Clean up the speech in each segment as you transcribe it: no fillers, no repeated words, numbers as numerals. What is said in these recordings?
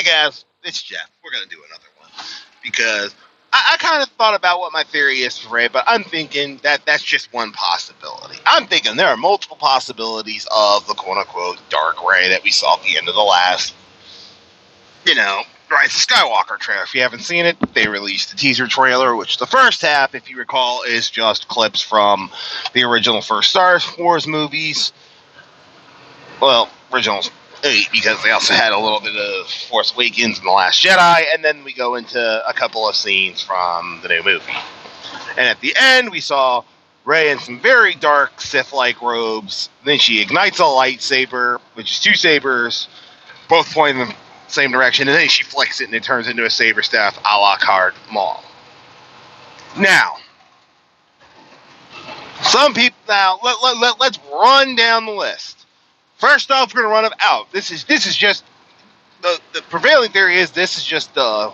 guess it's Jeff. We're gonna do another one because I kind of thought about what my theory is for Rey, but I'm thinking that that's just one possibility. I'm thinking there are multiple possibilities of the quote-unquote Dark Rey that we saw at the end of the last, Rise of Skywalker trailer. If you haven't seen it, they released a teaser trailer, which the first half, if you recall, is just clips from the original first Star Wars movies. Well, original 8, because they also had a little bit of Force Awakens and The Last Jedi, and then we go into a couple of scenes from the new movie. And at the end, we saw Rey in some very dark Sith-like robes. Then she ignites a lightsaber, which is 2 sabers, both pointing in the same direction, and then she flicks it and it turns into a saber staff a la carte Maul. Now, some people, let's run down the list. First off, we're going to run it out. This is just, the prevailing theory is this is just a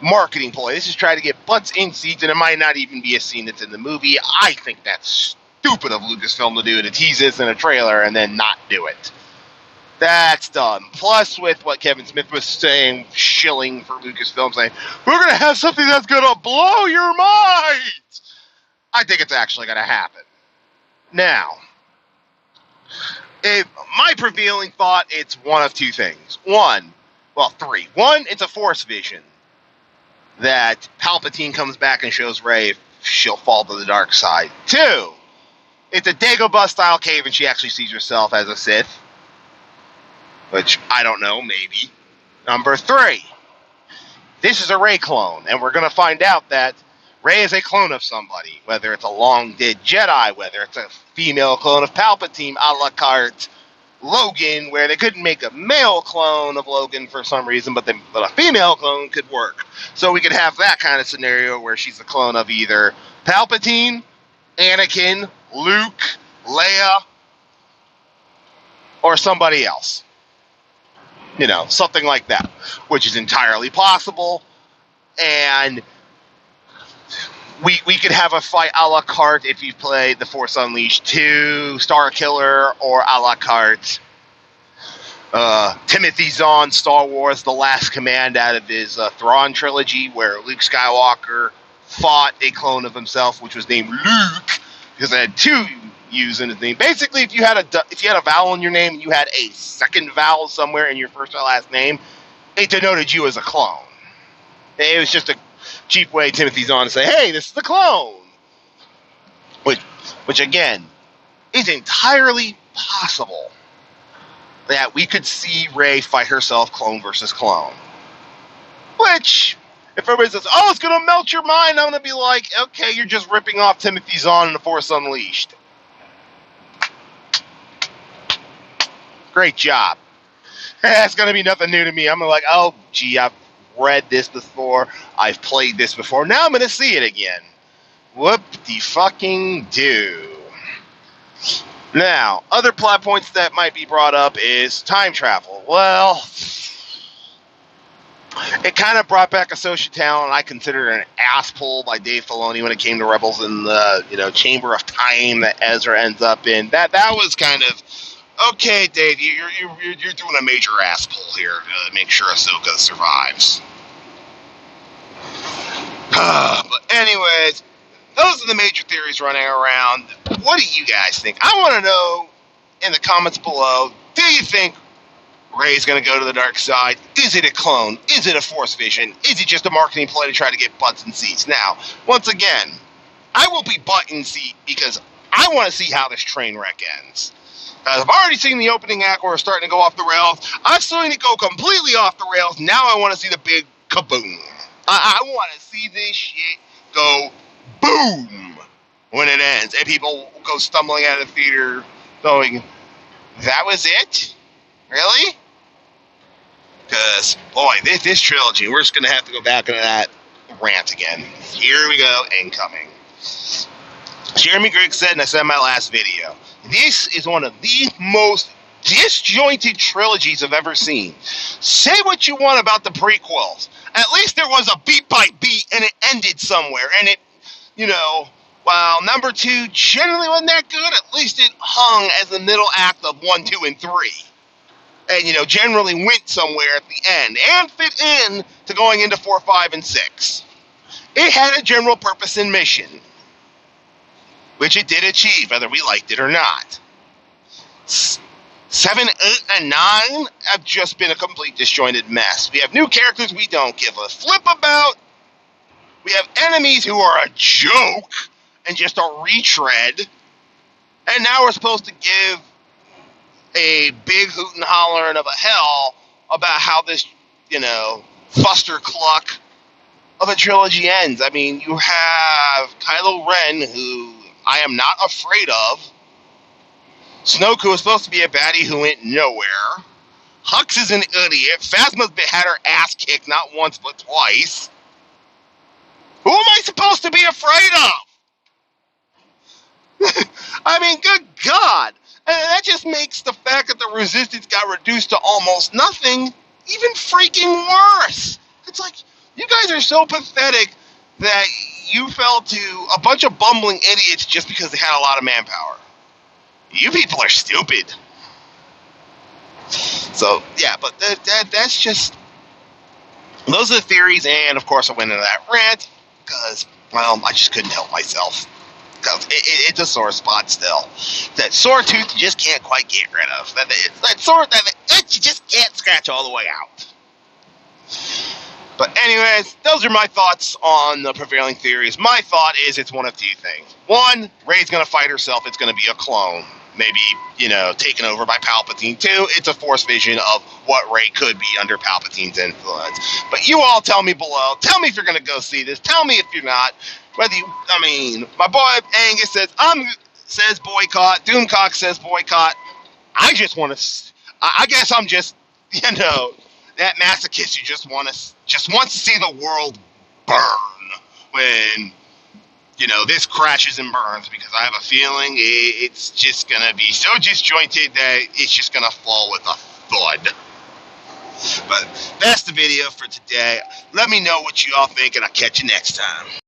marketing ploy. This is trying to get butts in seats, and it might not even be a scene that's in the movie. I think that's stupid of Lucasfilm to do, to tease this in a trailer and then not do it. That's done. Plus, with what Kevin Smith was saying, shilling for Lucasfilm, saying, we're going to have something that's going to blow your mind! I think it's actually going to happen. Now, my prevailing thought, it's one of 2 things. 3. One, it's a Force vision. That Palpatine comes back and shows Rey if she'll fall to the dark side. 2, it's a Dagobah style cave and she actually sees herself as a Sith. Which, I don't know, maybe. Number 3, this is a Rey clone, and we're going to find out that Rey is a clone of somebody, whether it's a long-dead Jedi, whether it's a female clone of Palpatine, a la carte Logan, where they couldn't make a male clone of Logan for some reason, but a female clone could work. So we could have that kind of scenario where she's a clone of either Palpatine, Anakin, Luke, Leia, or somebody else. Something like that, which is entirely possible, and we could have a fight a la carte if you play The Force Unleashed 2, Star Killer, or a la carte Timothy Zahn, Star Wars, The Last Command out of his Thrawn trilogy, where Luke Skywalker fought a clone of himself, which was named Luke, because it had 2 U's in his name. Basically, if you had a vowel in your name and you had a second vowel somewhere in your first or last name, it denoted you as a clone. It was just a cheap way Timothy Zahn to say, hey, this is the clone. Which again, is entirely possible that we could see Rey fight herself clone versus clone. Which, if everybody says, oh, it's going to melt your mind, I'm going to be like, okay, you're just ripping off Timothy Zahn in The Force Unleashed. Great job. That's going to be nothing new to me. I'm like, oh, gee, I've read this before. I've played this before. Now I'm going to see it again. Whoop-de-fucking-do. Now, other plot points that might be brought up is time travel. Well, it kind of brought back Ahsoka Tano, and I consider it an ass pull by Dave Filoni when it came to Rebels in the Chamber of Time that Ezra ends up in. That was kind of, okay, Dave, you're doing a major ass pull here to make sure Ahsoka survives. But anyways, those are the major theories running around. What do you guys think? I want to know in the comments below, do you think Rey's going to go to the dark side? Is it a clone? Is it a Force vision? Is it just a marketing play to try to get butts in seats? Now, once again, I will be butt in seat because I want to see how this train wreck ends. I've already seen the opening act where we're starting to go off the rails. I've seen it go completely off the rails. Now I want to see the big kaboom. I want to see this shit go boom when it ends. And people go stumbling out of the theater going, that was it? Really? Because, boy, this trilogy, we're just going to have to go back into that rant again. Here we go, incoming. Jeremy Griggs said, and I said in my last video, this is one of the most disjointed trilogies I've ever seen. Say what you want about the prequels. At least there was a beat by beat, and it ended somewhere. And it, while number 2 generally wasn't that good, at least it hung as the middle act of 1, 2, and 3. and generally went somewhere at the end and fit in to going into 4, 5, and 6. It had a general purpose and mission, which it did achieve, whether we liked it or not. 7, 8, and 9 have just been a complete disjointed mess. We have new characters we don't give a flip about. We have enemies who are a joke and just a retread. And now we're supposed to give a big hoot and hollering of a hell about how this, fuster cluck of a trilogy ends. I mean, you have Kylo Ren, who I am not afraid of. Snoke, who is supposed to be a baddie who went nowhere. Hux is an idiot. Phasma's had her ass kicked not once but twice. Who am I supposed to be afraid of? I mean, good God. And that just makes the fact that the resistance got reduced to almost nothing even freaking worse. It's like, you guys are so pathetic that you fell to a bunch of bumbling idiots just because they had a lot of manpower. You people are stupid. So, yeah, but that's just... Those are the theories, and of course I went into that rant because, well, I just couldn't help myself. Because it's a sore spot still. That sore tooth you just can't quite get rid of. That sore that you just can't scratch all the way out. But anyways, those are my thoughts on the prevailing theories. My thought is it's one of two things. One, Rey's going to fight herself. It's going to be a clone. Maybe, taken over by Palpatine. Two, it's a Force vision of what Rey could be under Palpatine's influence. But you all tell me below. Tell me if you're going to go see this. Tell me if you're not. My boy Angus says boycott. Doomcock says boycott. I just want to... I guess I'm just, that masochist who just wants to see the world burn when, this crashes and burns, because I have a feeling it's just going to be so disjointed that it's just going to fall with a thud. But that's the video for today. Let me know what you all think, and I'll catch you next time.